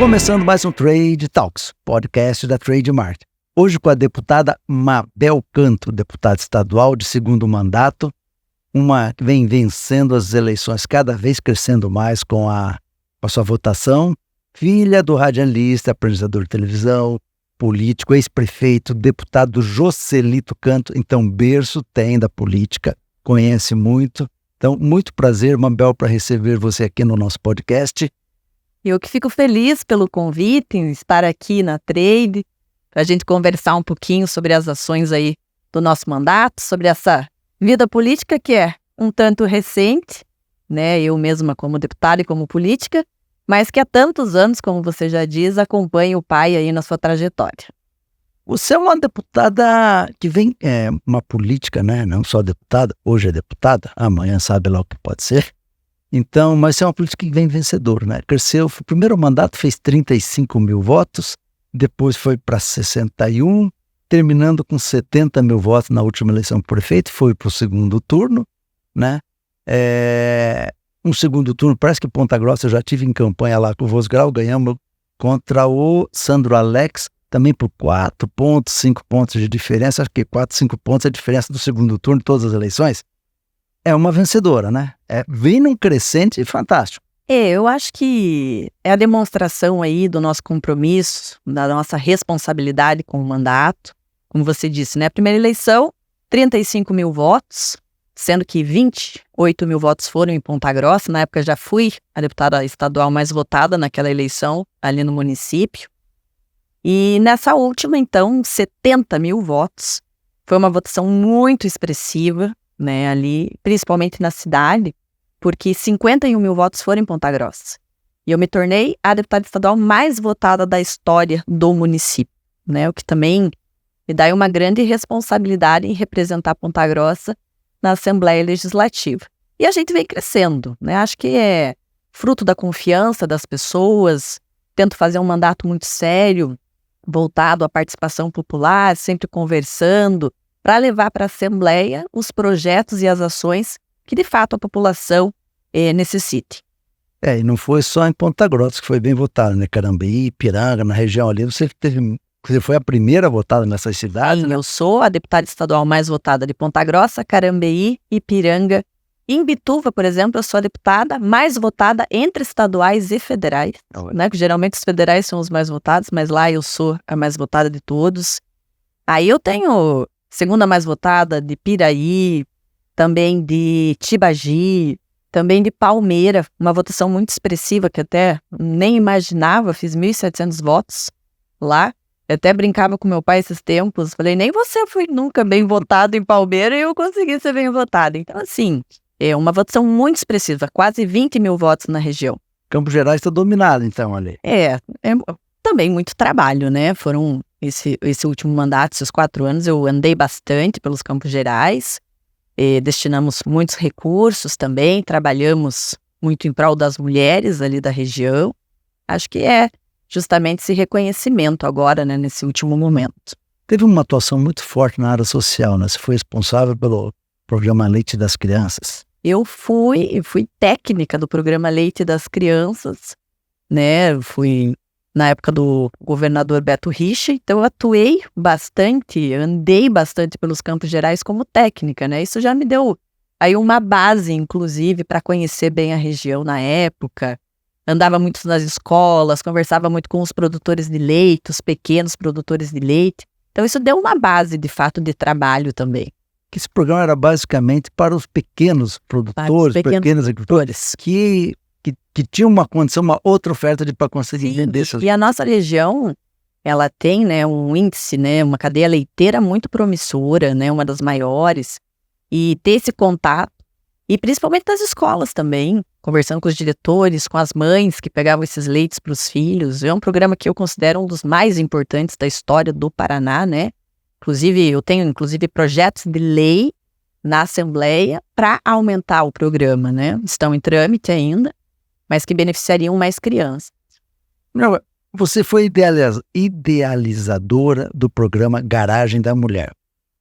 Começando mais um Trade Talks, podcast da Trademart. Hoje com a deputada Mabel Canto, deputada estadual de segundo mandato, uma que vem vencendo as eleições, cada vez crescendo mais com a sua votação, filha do radialista, apresentador de televisão, político, ex-prefeito, deputado Joselito Canto, então berço tem da política, conhece muito. Então, muito prazer, Mabel, para receber você aqui no nosso podcast. Eu que fico feliz pelo convite em estar aqui na Trade, para a gente conversar um pouquinho sobre as ações aí do nosso mandato, sobre essa vida política que é um tanto recente, né? Eu mesma como deputada e como política, mas que há tantos anos, como você já diz, acompanha o pai aí na sua trajetória. Você é uma deputada que vem, uma política, né? Não só deputada, hoje é deputada, amanhã sabe lá o que pode ser. Então, mas é uma política que vem vencedor, né? Cresceu, o primeiro mandato fez 35 mil votos, depois foi para 61, terminando com 70 mil votos na última eleição para prefeito, foi para o segundo turno, né? Um segundo turno, parece que Ponta Grossa, eu já tive em campanha lá com o Vosgrau, ganhamos contra o Sandro Alex, também por 4 pontos, 5 pontos de diferença, acho que 4, 5 pontos é a diferença do segundo turno de todas as eleições. É uma vencedora, né? Vem num crescente fantástico. Eu acho que é a demonstração aí do nosso compromisso, da nossa responsabilidade com o mandato. Como você disse, né? A primeira eleição, 35 mil votos, sendo que 28 mil votos foram em Ponta Grossa. Na época já fui a deputada estadual mais votada naquela eleição, ali no município. E nessa última, então, 70 mil votos. Foi uma votação muito expressiva, né, ali, principalmente na cidade, porque 51 mil votos foram em Ponta Grossa. E eu me tornei a deputada estadual mais votada da história do município, né, o que também me dá uma grande responsabilidade em representar Ponta Grossa na Assembleia Legislativa. E a gente vem crescendo, né, acho que é fruto da confiança das pessoas, tento fazer um mandato muito sério, voltado à participação popular, sempre conversando, para levar para a Assembleia os projetos e as ações que, de fato, a população necessite. E não foi só em Ponta Grossa que foi bem votado, né? Carambeí, Ipiranga, na região ali, você foi a primeira votada nessas cidades? Sim, eu sou a deputada estadual mais votada de Ponta Grossa, Carambeí, Ipiranga. Em Bituva, por exemplo, eu sou a deputada mais votada entre estaduais e federais, né? Que geralmente os federais são os mais votados, mas lá eu sou a mais votada de todos. Aí eu tenho segunda mais votada de Piraí, também de Tibagi, também de Palmeira, uma votação muito expressiva que até nem imaginava, fiz 1.700 votos lá. Eu até brincava com meu pai esses tempos, falei, nem você foi nunca bem votado em Palmeira e eu consegui ser bem votado. Então, assim, é uma votação muito expressiva, quase 20 mil votos na região. Campos Gerais está dominado, então, ali. É também muito trabalho, né? Foram esse último mandato, esses 4 anos, eu andei bastante pelos Campos Gerais, destinamos muitos recursos também, trabalhamos muito em prol das mulheres ali da região. Acho que é justamente esse reconhecimento agora, né, nesse último momento. Teve uma atuação muito forte na área social, né? Você foi responsável pelo programa Leite das Crianças. Eu fui técnica do programa Leite das Crianças, né? Fui na época do governador Beto Richa, então eu atuei bastante, andei bastante pelos Campos Gerais como técnica, né? Isso já me deu aí uma base, inclusive, para conhecer bem a região na época. Andava muito nas escolas, conversava muito com os produtores de leite, os pequenos produtores de leite. Então isso deu uma base, de fato, de trabalho também. Que esse programa era basicamente para os pequenos produtores, pequenos agricultores, que tinha uma condição, uma outra oferta para conseguir vender. E a nossa região, ela tem, né, um índice, né, uma cadeia leiteira muito promissora, né, uma das maiores, e ter esse contato, e principalmente das escolas também, conversando com os diretores, com as mães que pegavam esses leites para os filhos. É um programa que eu considero um dos mais importantes da história do Paraná, né? Inclusive, eu tenho projetos de lei na Assembleia para aumentar o programa, né? Estão em trâmite ainda, mas que beneficiariam mais crianças. Você foi idealizadora do programa Garagem da Mulher.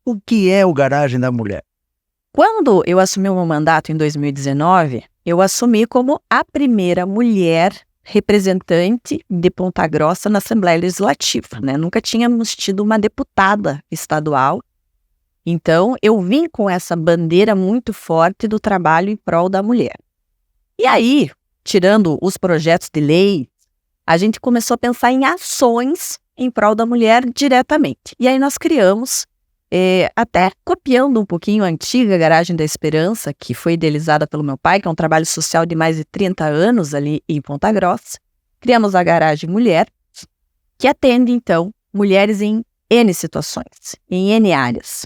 O que é o Garagem da Mulher? Quando eu assumi o meu mandato em 2019, eu assumi como a primeira mulher representante de Ponta Grossa na Assembleia Legislativa, né? Nunca tínhamos tido uma deputada estadual. Então, eu vim com essa bandeira muito forte do trabalho em prol da mulher. E aí, tirando os projetos de lei, a gente começou a pensar em ações em prol da mulher diretamente. E aí nós criamos, até copiando um pouquinho a antiga Garagem da Esperança, que foi idealizada pelo meu pai, que é um trabalho social de mais de 30 anos ali em Ponta Grossa. Criamos a Garagem Mulher, que atende, então, mulheres em N situações, em N áreas,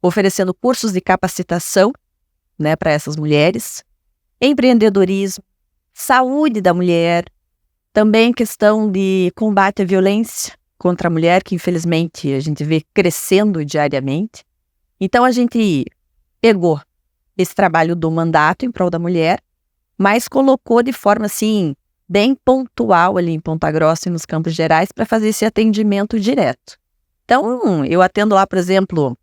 oferecendo cursos de capacitação, né, para essas mulheres, empreendedorismo, saúde da mulher, também questão de combate à violência contra a mulher, que infelizmente a gente vê crescendo diariamente. Então a gente pegou esse trabalho do mandato em prol da mulher, mas colocou de forma assim, bem pontual ali em Ponta Grossa e nos Campos Gerais para fazer esse atendimento direto. Então eu atendo lá, por exemplo,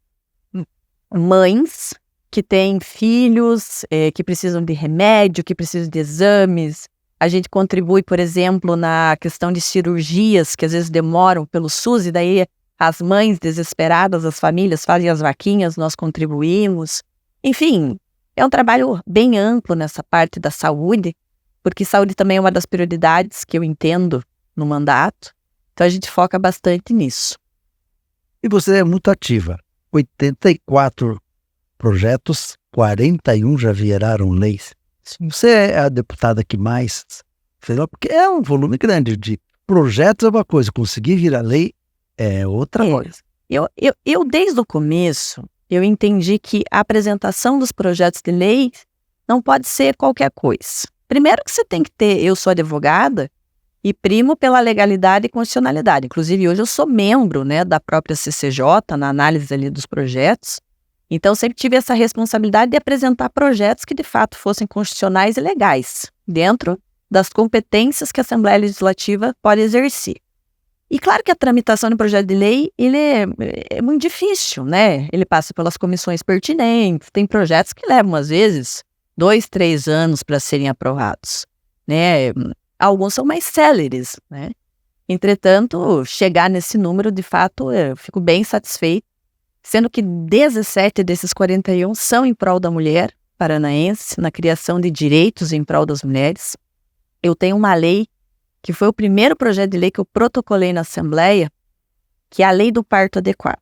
mães que têm filhos que precisam de remédio, que precisam de exames. A gente contribui, por exemplo, na questão de cirurgias que às vezes demoram pelo SUS, e daí as mães desesperadas, as famílias fazem as vaquinhas, nós contribuímos. Enfim, é um trabalho bem amplo nessa parte da saúde, porque saúde também é uma das prioridades que eu entendo no mandato. Então a gente foca bastante nisso. E você é muito ativa. 84 projetos, 41 já viraram leis. Você é a deputada que mais fez, porque é um volume grande de projetos, é uma coisa, conseguir virar lei é outra coisa. Eu, desde o começo, eu entendi que a apresentação dos projetos de lei não pode ser qualquer coisa. Primeiro que você tem que ter, eu sou advogada e primo pela legalidade e constitucionalidade. Inclusive, hoje eu sou membro, né, da própria CCJ, na análise ali dos projetos. Então, sempre tive essa responsabilidade de apresentar projetos que, de fato, fossem constitucionais e legais, dentro das competências que a Assembleia Legislativa pode exercer. E claro que a tramitação do projeto de lei, ele é muito difícil, né? Ele passa pelas comissões pertinentes, tem projetos que levam, às vezes, 2, 3 anos para serem aprovados, né? Alguns são mais céleres, né? Entretanto, chegar nesse número, de fato, eu fico bem satisfeito, sendo que 17 desses 41 são em prol da mulher paranaense, na criação de direitos em prol das mulheres. Eu tenho uma lei, que foi o primeiro projeto de lei que eu protocolei na Assembleia, que é a Lei do Parto Adequado,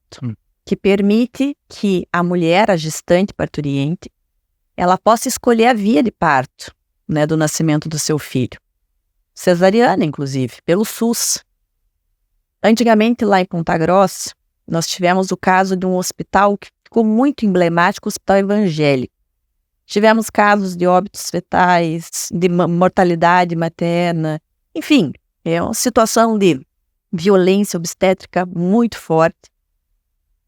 que permite que a mulher, a gestante parturiente, ela possa escolher a via de parto, né, do nascimento do seu filho. Cesariana, inclusive, pelo SUS. Antigamente, lá em Ponta Grossa, nós tivemos o caso de um hospital que ficou muito emblemático, o Hospital Evangélico. Tivemos casos de óbitos fetais, de mortalidade materna, enfim, é uma situação de violência obstétrica muito forte.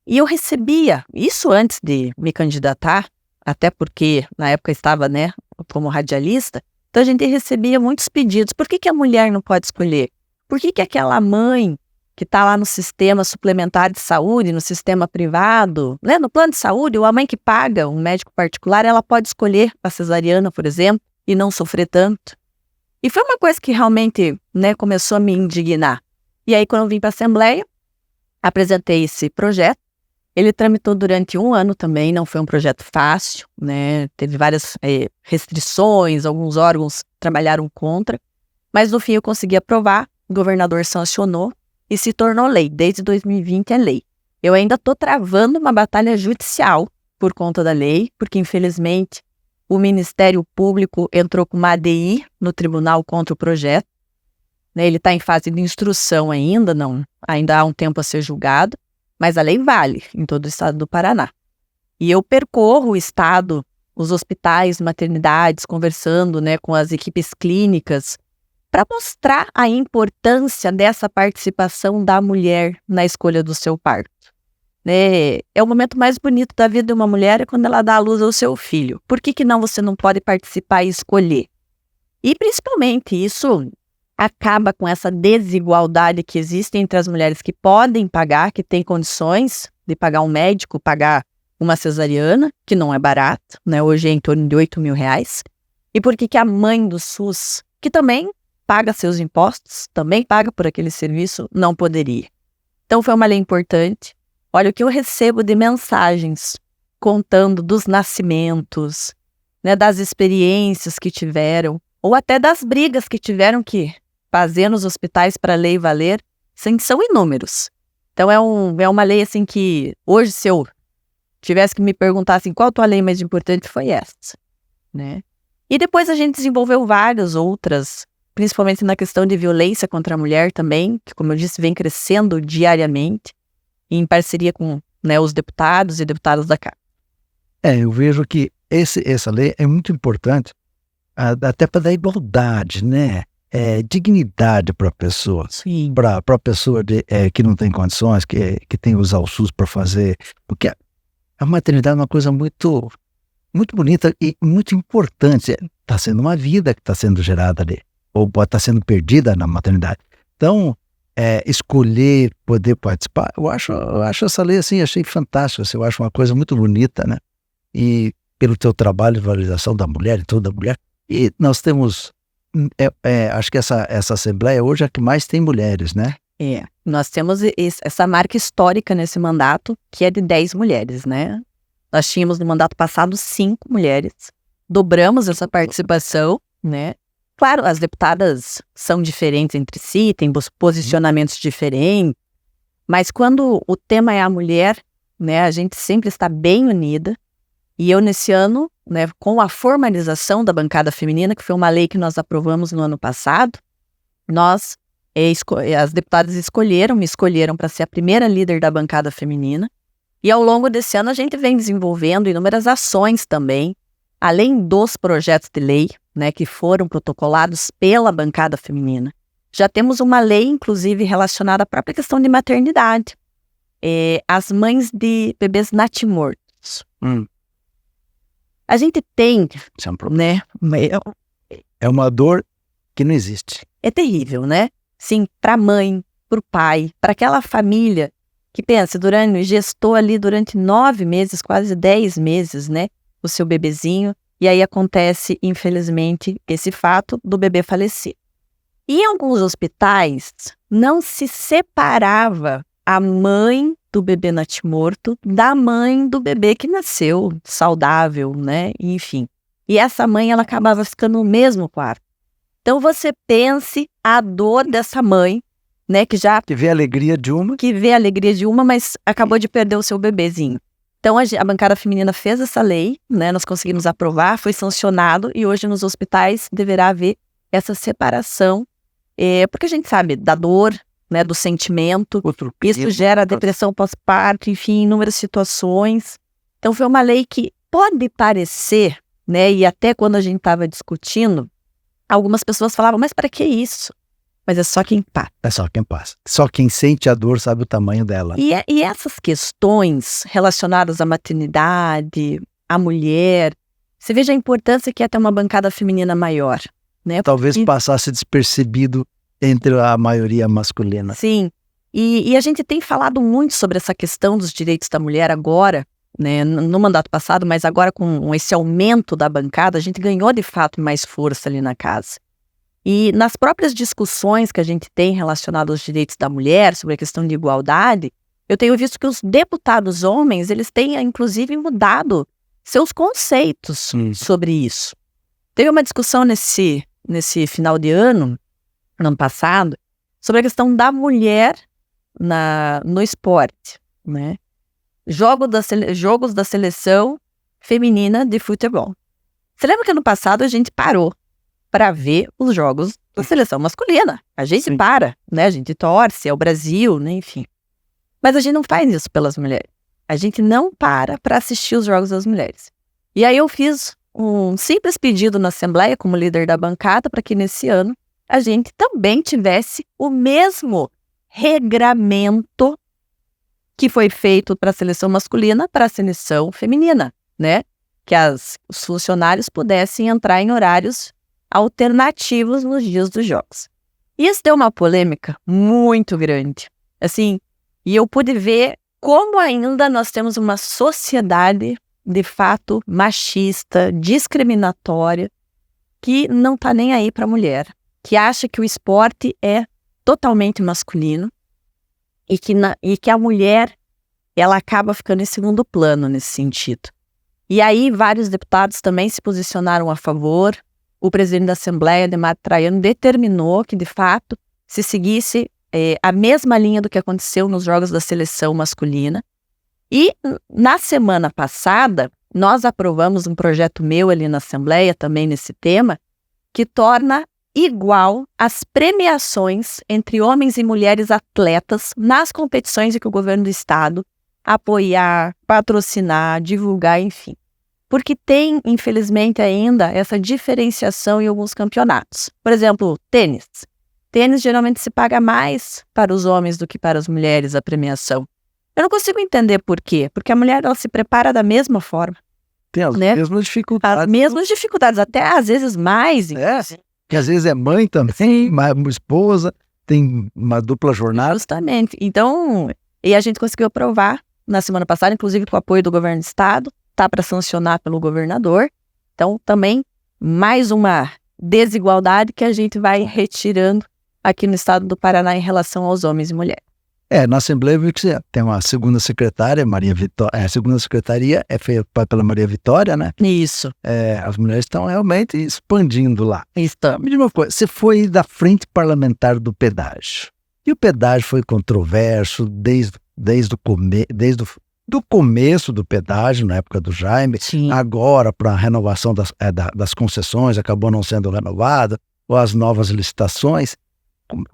E eu recebia, isso antes de me candidatar, até porque na época estava, né, como radialista, então a gente recebia muitos pedidos. Por que a mulher não pode escolher? Por que aquela mãe que está lá no sistema suplementar de saúde, no sistema privado, né, no plano de saúde, ou a mãe que paga um médico particular, ela pode escolher a cesariana, por exemplo, e não sofrer tanto? E foi uma coisa que realmente, né, começou a me indignar. E aí, quando eu vim para a Assembleia, apresentei esse projeto. Ele tramitou durante 1 ano também, não foi um projeto fácil, né? Teve várias restrições, alguns órgãos trabalharam contra, mas no fim eu consegui aprovar, o governador sancionou, e se tornou lei. Desde 2020 é lei. Eu ainda estou travando uma batalha judicial por conta da lei, porque infelizmente o Ministério Público entrou com uma ADI no tribunal contra o projeto, né? Ele está em fase de instrução ainda há um tempo a ser julgado, mas a lei vale em todo o estado do Paraná. E eu percorro o estado, os hospitais, maternidades, conversando, né, com as equipes clínicas, para mostrar a importância dessa participação da mulher na escolha do seu parto. Né? É o momento mais bonito da vida de uma mulher, é quando ela dá à luz ao seu filho. Por que não você não pode participar e escolher? E principalmente isso acaba com essa desigualdade que existe entre as mulheres que podem pagar, que têm condições de pagar um médico, pagar uma cesariana, que não é barato, né? Hoje é em torno de R$8.000. E por que a mãe do SUS, que também paga seus impostos, também paga por aquele serviço, não poderia. Então foi uma lei importante. Olha o que eu recebo de mensagens contando dos nascimentos, né, das experiências que tiveram, ou até das brigas que tiveram que fazer nos hospitais para a lei valer, são inúmeros. Então é uma lei assim que hoje, se eu tivesse que me perguntar assim, qual a tua lei mais importante, foi essa, né? E depois a gente desenvolveu várias outras, principalmente na questão de violência contra a mulher também, que, como eu disse, vem crescendo diariamente, em parceria com, né, os deputados e deputadas da Câmara. Eu vejo que essa lei é muito importante, até para dar igualdade, né? Dignidade para a pessoa. Sim. Para a pessoa que não tem condições, que tem que usar o SUS para fazer. Porque a maternidade é uma coisa muito, muito bonita e muito importante. Está sendo uma vida que está sendo gerada ali, ou pode estar sendo perdida na maternidade. Então, escolher, poder participar, eu acho essa lei assim, achei fantástica, assim, eu acho uma coisa muito bonita, né? E pelo teu trabalho de valorização da mulher e toda mulher. E nós temos, acho que essa Assembleia hoje é a que mais tem mulheres, né? Nós temos essa marca histórica nesse mandato, que é de 10 mulheres, né? Nós tínhamos no mandato passado 5 mulheres, dobramos essa participação, né? Claro, as deputadas são diferentes entre si, têm posicionamentos diferentes, mas quando o tema é a mulher, né, a gente sempre está bem unida. E eu, nesse ano, né, com a formalização da bancada feminina, que foi uma lei que nós aprovamos no ano passado, as deputadas me escolheram para ser a primeira líder da bancada feminina. E ao longo desse ano a gente vem desenvolvendo inúmeras ações também, além dos projetos de lei, né, que foram protocolados pela bancada feminina. Já temos uma lei, inclusive, relacionada à própria questão de maternidade. As mães de bebês natimortos. A gente tem, Isso é um problema. né? É uma dor que não existe. É terrível, né? Sim, para a mãe, para o pai, para aquela família que pensa, gestou ali durante 9 meses, quase 10 meses, né? O seu bebezinho. E aí acontece, infelizmente, esse fato do bebê falecer. E em alguns hospitais, não se separava a mãe do bebê natimorto da mãe do bebê que nasceu saudável, né? Enfim. E essa mãe, ela acabava ficando no mesmo quarto. Então você pense a dor dessa mãe, né? Que vê a alegria de uma. Que vê a alegria de uma, mas acabou de perder o seu bebezinho. Então a bancada feminina fez essa lei, né? Nós conseguimos aprovar, foi sancionado e hoje nos hospitais deverá haver essa separação, porque a gente sabe da dor, né, do sentimento, isso gera depressão pós-parto, enfim, inúmeras situações. Então foi uma lei que pode parecer, né, e até quando a gente estava discutindo, algumas pessoas falavam, mas para que isso? Mas é só quem passa. É só quem passa. Só quem sente a dor sabe o tamanho dela. E essas questões relacionadas à maternidade, à mulher, você veja a importância que é ter uma bancada feminina maior, né? Talvez passasse despercebido entre a maioria masculina. Sim, e a gente tem falado muito sobre essa questão dos direitos da mulher agora, né, no mandato passado, mas agora com esse aumento da bancada, a gente ganhou de fato mais força ali na casa. E nas próprias discussões que a gente tem relacionadas aos direitos da mulher, sobre a questão de igualdade, eu tenho visto que os deputados homens, eles têm inclusive mudado seus conceitos sobre isso. Teve uma discussão nesse final de ano, no ano passado, sobre a questão da mulher no esporte, né? Jogos da seleção feminina de futebol. Você lembra que ano passado a gente parou para ver os jogos da seleção masculina? A gente para, né? A gente torce, é o Brasil, né? Enfim. Mas a gente não faz isso pelas mulheres. A gente não para assistir os jogos das mulheres. E aí eu fiz um simples pedido na Assembleia, como líder da bancada, para que nesse ano a gente também tivesse o mesmo regramento que foi feito para a seleção masculina, para a seleção feminina, né? Que os funcionários pudessem entrar em horários alternativos nos dias dos jogos. Isso deu uma polêmica muito grande. Assim, e eu pude ver como ainda nós temos uma sociedade, de fato, machista, discriminatória, que não está nem aí para a mulher. que acha que o esporte é totalmente masculino e que a mulher ela acaba ficando em segundo plano nesse sentido. E aí vários deputados também se posicionaram a favor. O presidente da Assembleia, Adhemar Traiano, determinou que, de fato, se seguisse a mesma linha do que aconteceu nos jogos da seleção masculina. E na semana passada, nós aprovamos um projeto meu ali na Assembleia, também nesse tema, que torna igual as premiações entre homens e mulheres atletas nas competições em que o governo do estado apoiar, patrocinar, divulgar, enfim. Porque tem, infelizmente, ainda essa diferenciação em alguns campeonatos. Por exemplo, tênis. Tênis geralmente se paga mais para os homens do que para as mulheres a premiação. Eu não consigo entender por quê. Porque a mulher ela se prepara da mesma forma. Tem as né? mesmas dificuldades. As mesmas dificuldades, até às vezes mais. Que às vezes é mãe também, uma esposa, tem uma dupla jornada. Justamente. Então, e a gente conseguiu aprovar na semana passada, inclusive com o apoio do governo do estado, tá para sancionar pelo governador. Então, também mais uma desigualdade que a gente vai retirando aqui no estado do Paraná em relação aos homens e mulheres. Na Assembleia tem uma segunda secretária, Maria Vitória. A segunda secretaria é feita pela Maria Vitória, né? Isso. As mulheres estão realmente expandindo lá. Estamos. Me diga uma coisa, você foi da frente parlamentar do pedágio. E o pedágio foi controverso desde o começo do pedágio, na época do Jaime. Sim. Agora, para a renovação das concessões, acabou não sendo renovada, ou as novas licitações.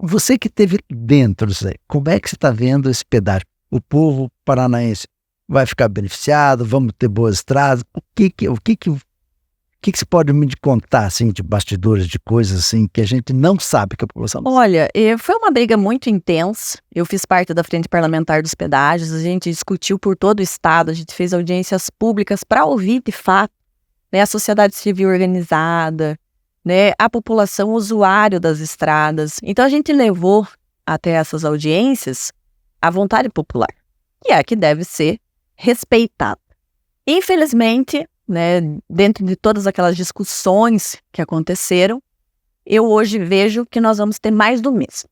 Você que esteve dentro disso aí, como é que você está vendo esse pedágio? O povo paranaense vai ficar beneficiado? Vamos ter boas estradas? O que você pode me contar, assim, de bastidores, de coisas assim, que a gente não sabe que a população não sabe? Olha, foi uma briga muito intensa. Eu fiz parte da Frente Parlamentar dos Pedágios, a gente discutiu por todo o estado, a gente fez audiências públicas para ouvir, de fato, né, a sociedade civil organizada, né, a população usuário das estradas. Então, a gente levou até essas audiências a vontade popular, que é a que deve ser respeitada. Infelizmente, né, dentro de todas aquelas discussões que aconteceram, eu hoje vejo que nós vamos ter mais do mesmo.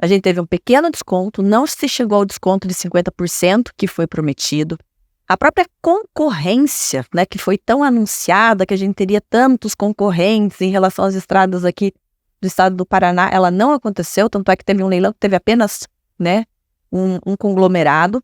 A gente teve um pequeno desconto, não se chegou ao desconto de 50% que foi prometido. A própria concorrência, né, que foi tão anunciada, que a gente teria tantos concorrentes em relação às estradas aqui do estado do Paraná, ela não aconteceu, tanto é que teve um leilão que teve apenas, né, um conglomerado,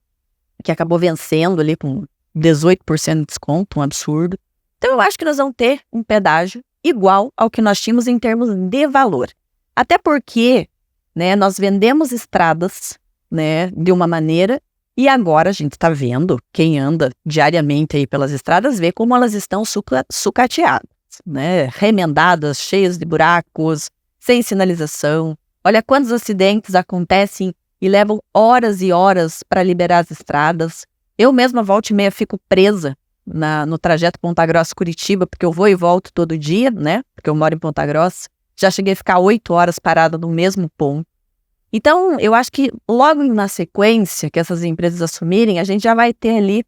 que acabou vencendo ali com 18% de desconto, um absurdo. Então eu acho que nós vamos ter um pedágio igual ao que nós tínhamos em termos de valor. Até porque, né, nós vendemos estradas, né, de uma maneira. E agora a gente está vendo, quem anda diariamente aí pelas estradas, vê como elas estão sucateadas, né? Remendadas, cheias de buracos, sem sinalização. Olha quantos acidentes acontecem e levam horas e horas para liberar as estradas. Eu mesma, volta e meia, fico presa no trajeto Ponta Grossa-Curitiba, porque eu vou e volto todo dia, né? Porque eu moro em Ponta Grossa. Já cheguei a ficar 8 horas parada no mesmo ponto. Então, eu acho que logo na sequência que essas empresas assumirem, a gente já vai ter ali,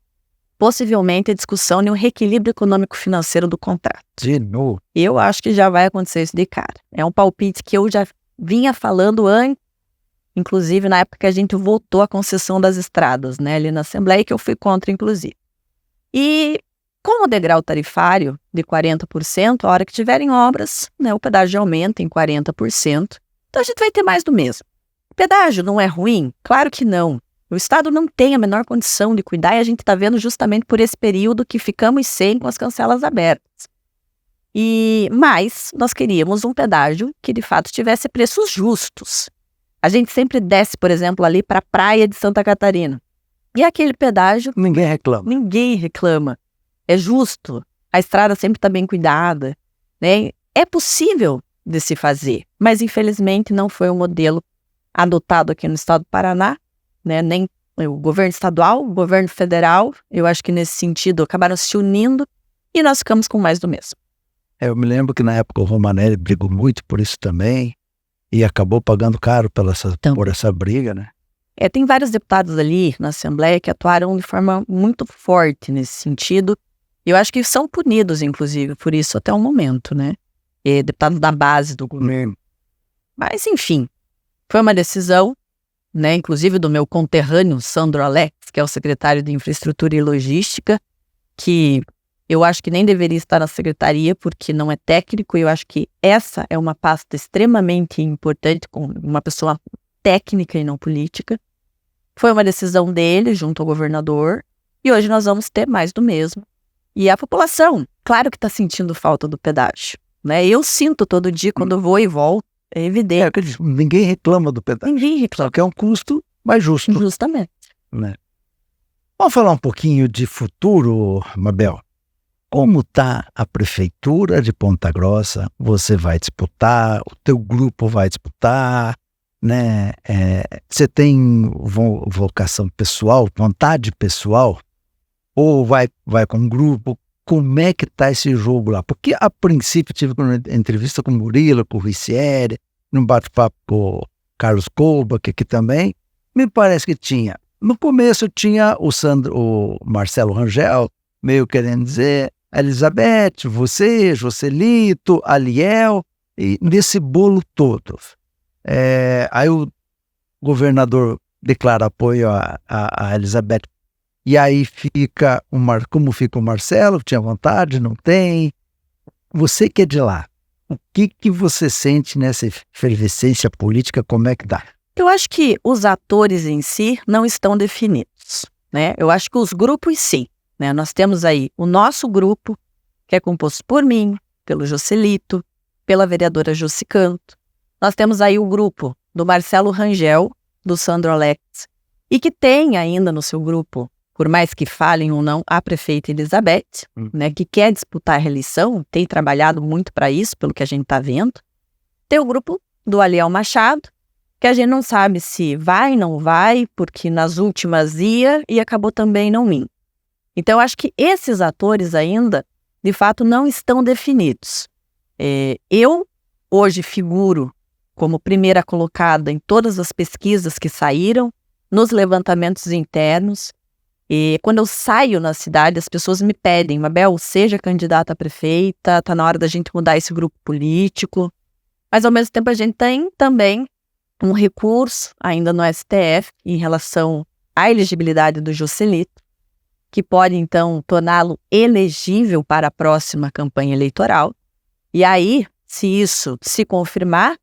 possivelmente, a discussão de um reequilíbrio econômico-financeiro do contrato. De novo. Eu acho que já vai acontecer isso de cara. É um palpite que eu já vinha falando antes, inclusive na época que a gente votou a concessão das estradas, né, ali na Assembleia, que eu fui contra, inclusive. E com o degrau tarifário de 40%, a hora que tiverem obras, né, o pedágio aumenta em 40%. Então, a gente vai ter mais do mesmo. O pedágio não é ruim? Claro que não. O Estado não tem a menor condição de cuidar e a gente está vendo justamente por esse período que ficamos sem com as cancelas abertas. Mas nós queríamos um pedágio que de fato tivesse preços justos. A gente sempre desce, por exemplo, ali para a praia de Santa Catarina. E aquele pedágio... Ninguém reclama. Ninguém reclama. É justo. A estrada sempre está bem cuidada, né? É possível de se fazer, mas infelizmente não foi o modelo adotado aqui no estado do Paraná, né? Nem o governo estadual, o governo federal, eu acho que nesse sentido acabaram se unindo e nós ficamos com mais do mesmo. Eu me lembro que na época o Romanelli brigou muito por isso também e acabou pagando caro por essa briga, né? Tem vários deputados ali na Assembleia que atuaram de forma muito forte nesse sentido. Eu acho que são punidos, inclusive, por isso até o momento, né? Deputados da base do governo. Mas, enfim, foi uma decisão, né, inclusive do meu conterrâneo Sandro Alex, que é o secretário de Infraestrutura e Logística, que eu acho que nem deveria estar na secretaria porque não é técnico, e eu acho que essa é uma pasta extremamente importante, com uma pessoa técnica e não política. Foi uma decisão dele junto ao governador, e hoje nós vamos ter mais do mesmo. E a população, claro que está sentindo falta do pedágio, né? Eu sinto todo dia quando eu vou e volto, é evidente. Ninguém reclama do pedágio. Ninguém reclama. Só que é um custo mais justo. Justamente. Né? Vamos falar um pouquinho de futuro, Mabel. Como está a prefeitura de Ponta Grossa? Você vai disputar, o teu grupo vai disputar, né? Você tem vocação pessoal, vontade pessoal? Ou vai com um grupo? Como é que está esse jogo lá? Porque, a princípio, tive uma entrevista com o Murilo, com o Ricieri, num bate-papo com o Carlos Kolba, que aqui também, me parece que tinha. No começo tinha o Marcelo Rangel, meio querendo dizer, a Elizabeth, você, Joselito, Aliel, e nesse bolo todo. Aí o governador declara apoio a Elizabeth. E aí fica como fica o Marcelo, que tinha vontade, não tem. Você que é de lá, o que você sente nessa efervescência política, como é que dá? Eu acho que os atores em si não estão definidos, né? Eu acho que os grupos sim, né? Nós temos aí o nosso grupo, que é composto por mim, pelo Joselito, pela vereadora Josi Canto. Nós temos aí o grupo do Marcelo Rangel, do Sandro Alex, e que tem ainda no seu grupo, por mais que falem ou não, a prefeita Elizabeth, né, que quer disputar a reeleição, tem trabalhado muito para isso, pelo que a gente está vendo. Tem o grupo do Aliel Machado, que a gente não sabe se vai, não vai, porque nas últimas ia e acabou também não indo. Então, eu acho que esses atores ainda, de fato, não estão definidos. Eu, hoje, figuro como primeira colocada em todas as pesquisas que saíram, nos levantamentos internos. E quando eu saio na cidade, as pessoas me pedem, Mabel, seja candidata a prefeita, está na hora da gente mudar esse grupo político. Mas, ao mesmo tempo, a gente tem também um recurso ainda no STF em relação à elegibilidade do Joselito, que pode, então, torná-lo elegível para a próxima campanha eleitoral. E aí, se isso se confirmar,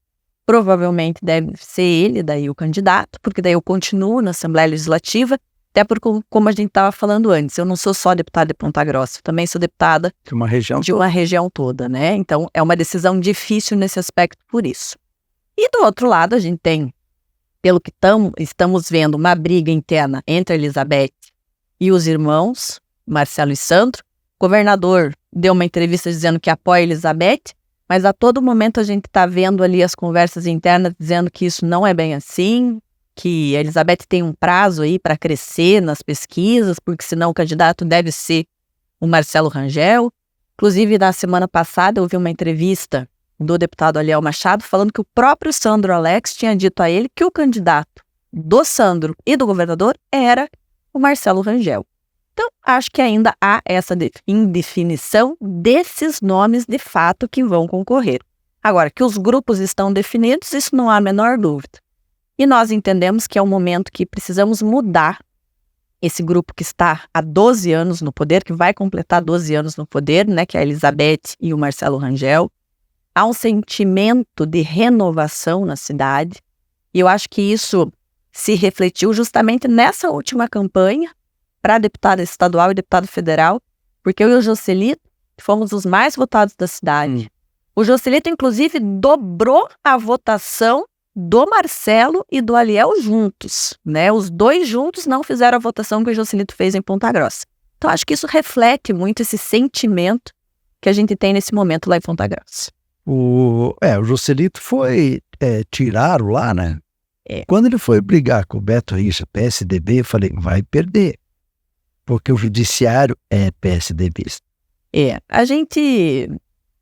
provavelmente deve ser ele daí o candidato, porque daí eu continuo na Assembleia Legislativa, até porque, como a gente estava falando antes, eu não sou só deputada de Ponta Grossa, eu também sou deputada de uma região toda, né? Então, é uma decisão difícil nesse aspecto por isso. E do outro lado, a gente tem, pelo que estamos vendo, uma briga interna entre a Elizabeth e os irmãos, Marcelo e Sandro. O governador deu uma entrevista dizendo que apoia a Elizabeth, mas a todo momento a gente está vendo ali as conversas internas dizendo que isso não é bem assim, que a Elizabeth tem um prazo aí para crescer nas pesquisas, porque senão o candidato deve ser o Marcelo Rangel. Inclusive, na semana passada, eu vi uma entrevista do deputado Aliel Machado falando que o próprio Sandro Alex tinha dito a ele que o candidato do Sandro e do governador era o Marcelo Rangel. Então, acho que ainda há essa indefinição desses nomes de fato que vão concorrer. Agora, que os grupos estão definidos, isso não há a menor dúvida. E nós entendemos que é um momento que precisamos mudar esse grupo que está há 12 anos no poder, que vai completar 12 anos no poder, né, que é a Elizabeth e o Marcelo Rangel. Há um sentimento de renovação na cidade, e eu acho que isso se refletiu justamente nessa última campanha para deputada estadual e deputado federal, porque eu e o Joselito fomos os mais votados da cidade. O Joselito, inclusive, dobrou a votação do Marcelo e do Aliel juntos, né? Os dois juntos não fizeram a votação que o Joselito fez em Ponta Grossa. Então, acho que isso reflete muito esse sentimento que a gente tem nesse momento lá em Ponta Grossa. O Joselito foi tirado lá, né? Quando ele foi brigar com o Beto Richa, PSDB, eu falei, vai perder, porque o judiciário é PSDB. A gente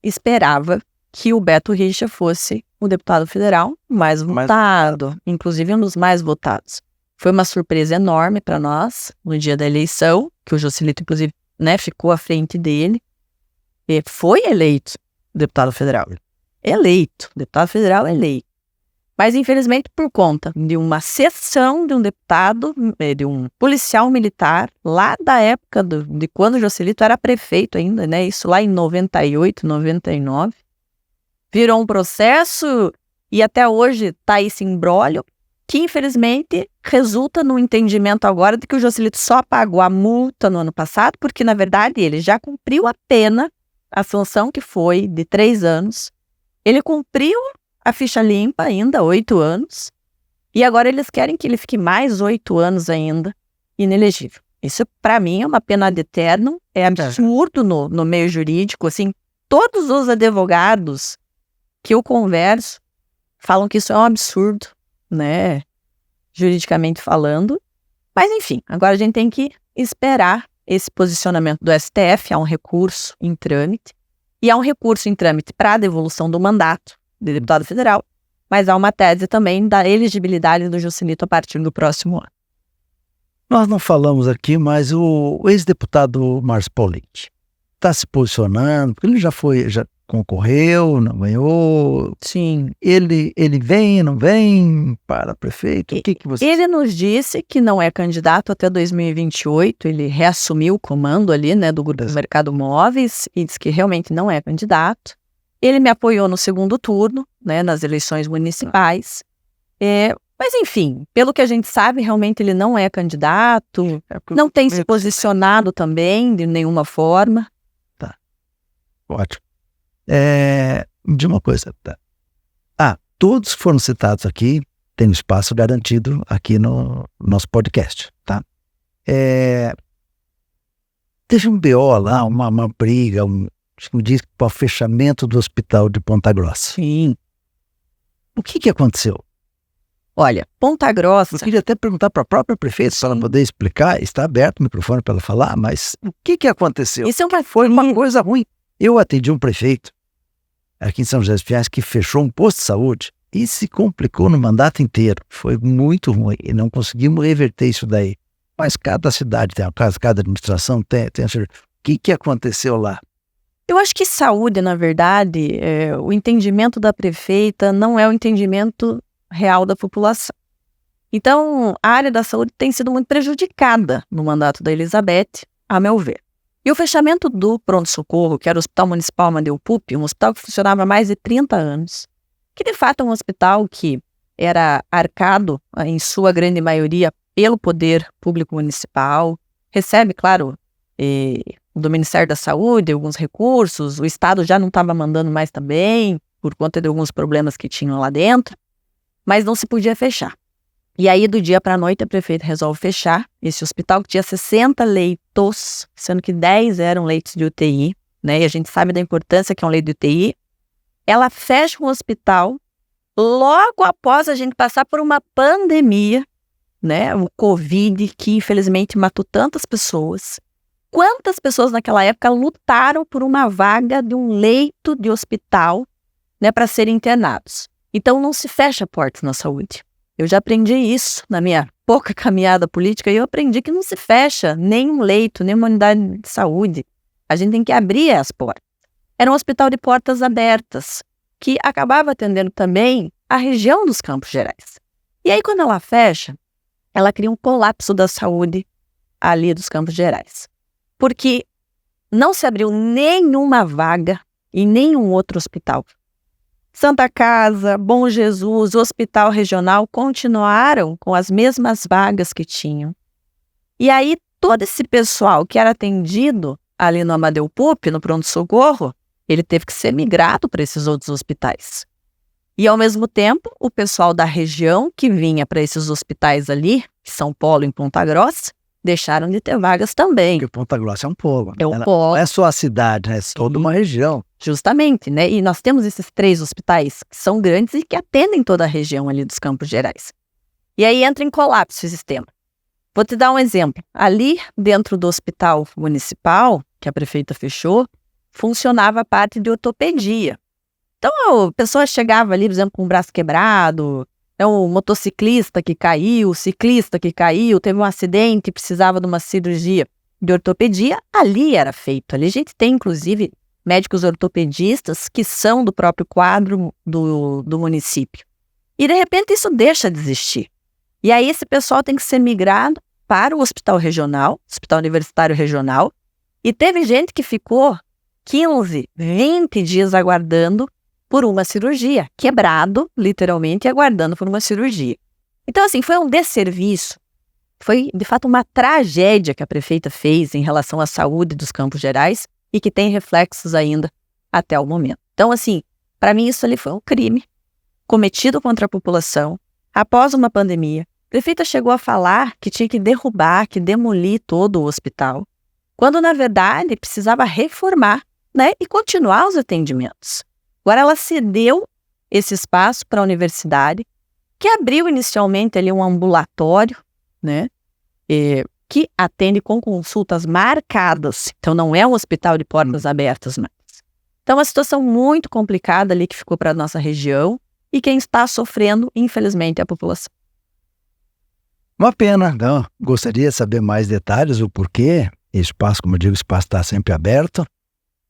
esperava que o Beto Richa fosse o deputado federal mais votado, inclusive um dos mais votados. Foi uma surpresa enorme para nós no dia da eleição, que o Joselito, inclusive, né, ficou à frente dele. E foi eleito deputado federal. Deputado federal eleito. Mas, infelizmente, por conta de uma cessão de um deputado, de um policial militar, lá da época de quando o Joselito era prefeito ainda, né? Isso lá em 98, 99. Virou um processo e até hoje está esse imbróglio, que infelizmente resulta no entendimento agora de que o Joselito só pagou a multa no ano passado, porque, na verdade, ele já cumpriu a pena, a sanção que foi de 3 anos. Ele cumpriu a ficha limpa ainda, 8 anos, e agora eles querem que ele fique mais 8 anos ainda inelegível. Isso, para mim, é uma pena ad eternum, é absurdo no meio jurídico, assim, todos os advogados que eu converso falam que isso é um absurdo, né, juridicamente falando, mas enfim, agora a gente tem que esperar esse posicionamento do STF, há um recurso em trâmite, e há um recurso em trâmite para a devolução do mandato de deputado federal, mas há uma tese também da elegibilidade do Joselito a partir do próximo ano. Nós não falamos aqui, mas o ex-deputado Márcio Pauletti está se posicionando, porque ele já concorreu, não ganhou. Sim. Ele vem, não vem para prefeito? O que você... Ele nos disse que não é candidato até 2028, ele reassumiu o comando ali, né, do Grupo do Mercado Móveis e disse que realmente não é candidato. Ele me apoiou no segundo turno, né, nas eleições municipais. Mas, enfim, pelo que a gente sabe, realmente ele não é candidato, não tem se posicionado também de nenhuma forma. Tá, ótimo. De uma coisa, tá. Todos que foram citados aqui têm um espaço garantido aqui no nosso podcast, tá? Teve um BO lá, uma briga, diz para o fechamento do hospital de Ponta Grossa. Sim. O que aconteceu? Olha, Ponta Grossa... Eu queria até perguntar para a própria prefeita, para ela poder explicar, está aberto o microfone para ela falar, mas o que aconteceu? Isso foi uma coisa ruim. Eu atendi um prefeito aqui em São José dos Pinhais que fechou um posto de saúde e se complicou no mandato inteiro. Foi muito ruim e não conseguimos reverter isso daí. Mas cada cidade tem uma casa, cada administração tem o que aconteceu lá? Eu acho que saúde, na verdade, o entendimento da prefeita não é o entendimento real da população. Então, a área da saúde tem sido muito prejudicada no mandato da Elizabeth, a meu ver. E o fechamento do pronto-socorro, que era o Hospital Municipal Amadeu Pupi, um hospital que funcionava há mais de 30 anos, que de fato é um hospital que era arcado, em sua grande maioria, pelo poder público municipal, recebe, claro, do Ministério da Saúde alguns recursos, o Estado já não estava mandando mais também, por conta de alguns problemas que tinham lá dentro, mas não se podia fechar. E aí, do dia para a noite, a prefeita resolve fechar esse hospital, que tinha 60 leitos, sendo que 10 eram leitos de UTI, né? E a gente sabe da importância que é um leito de UTI. Ela fecha um hospital logo após a gente passar por uma pandemia, né? O Covid, que infelizmente matou tantas pessoas. Quantas pessoas naquela época lutaram por uma vaga de um leito de hospital, né, para serem internados? Então, não se fecha portas na saúde. Eu já aprendi isso na minha pouca caminhada política e eu aprendi que não se fecha nenhum leito, nenhuma unidade de saúde. A gente tem que abrir as portas. Era um hospital de portas abertas, que acabava atendendo também a região dos Campos Gerais. E aí, quando ela fecha, ela cria um colapso da saúde ali dos Campos Gerais. Porque não se abriu nenhuma vaga em nenhum outro hospital. Santa Casa, Bom Jesus, o Hospital Regional continuaram com as mesmas vagas que tinham. E aí, todo esse pessoal que era atendido ali no Amadeu Pupi, no pronto-socorro, ele teve que ser migrado para esses outros hospitais. E, ao mesmo tempo, o pessoal da região que vinha para esses hospitais ali, São Paulo e Ponta Grossa, deixaram de ter vagas também. Porque Ponta Grossa é um polo. É um polo. Não é só a cidade, né? É toda uma região. Justamente, né? E nós temos esses 3 hospitais que são grandes e que atendem toda a região ali dos Campos Gerais. E aí entra em colapso o sistema. Vou te dar um exemplo. Ali, dentro do hospital municipal, que a prefeita fechou, funcionava a parte de ortopedia. Então, a pessoa chegava ali, por exemplo, com o braço quebrado, um motociclista que caiu, ciclista que caiu, teve um acidente e precisava de uma cirurgia de ortopedia, ali era feito. Ali a gente tem, inclusive, médicos ortopedistas que são do próprio quadro do município. E de repente isso deixa de existir. E aí esse pessoal tem que ser migrado para o hospital regional, hospital universitário regional, e teve gente que ficou 15, 20 dias aguardando por uma cirurgia, quebrado, literalmente, aguardando por uma cirurgia. Então, assim, foi um desserviço, foi, de fato, uma tragédia que a prefeita fez em relação à saúde dos Campos Gerais e que tem reflexos ainda até o momento. Então, assim, para mim isso ali foi um crime cometido contra a população após uma pandemia. A prefeita chegou a falar que tinha que derrubar, que demolir todo o hospital, quando, na verdade, precisava reformar, né, e continuar os atendimentos. Agora, ela cedeu esse espaço para a universidade, que abriu inicialmente ali um ambulatório, né, que atende com consultas marcadas. Então, não é um hospital de portas abertas mais. Então, uma situação muito complicada ali que ficou para a nossa região e quem está sofrendo, infelizmente, é a população. Uma pena, não. Gostaria de saber mais detalhes, o porquê. Espaço, como eu digo, o espaço está sempre aberto.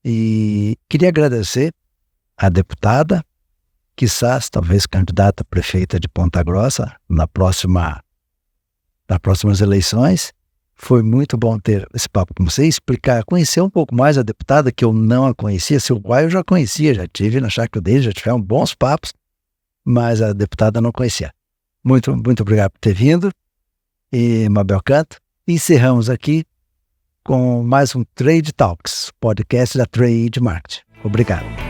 E queria agradecer à deputada, quizás, talvez, candidata a prefeita de Ponta Grossa nas próximas eleições. Foi muito bom ter esse papo com você, explicar, conhecer um pouco mais a deputada, que eu não a conhecia. Seu pai eu já conhecia, já tive na chácara dele, já tivemos bons papos, mas a deputada não conhecia. Muito, muito obrigado por ter vindo. E Mabel Canto, encerramos aqui com mais um Trade Talks, podcast da Trade Marketing. Obrigado.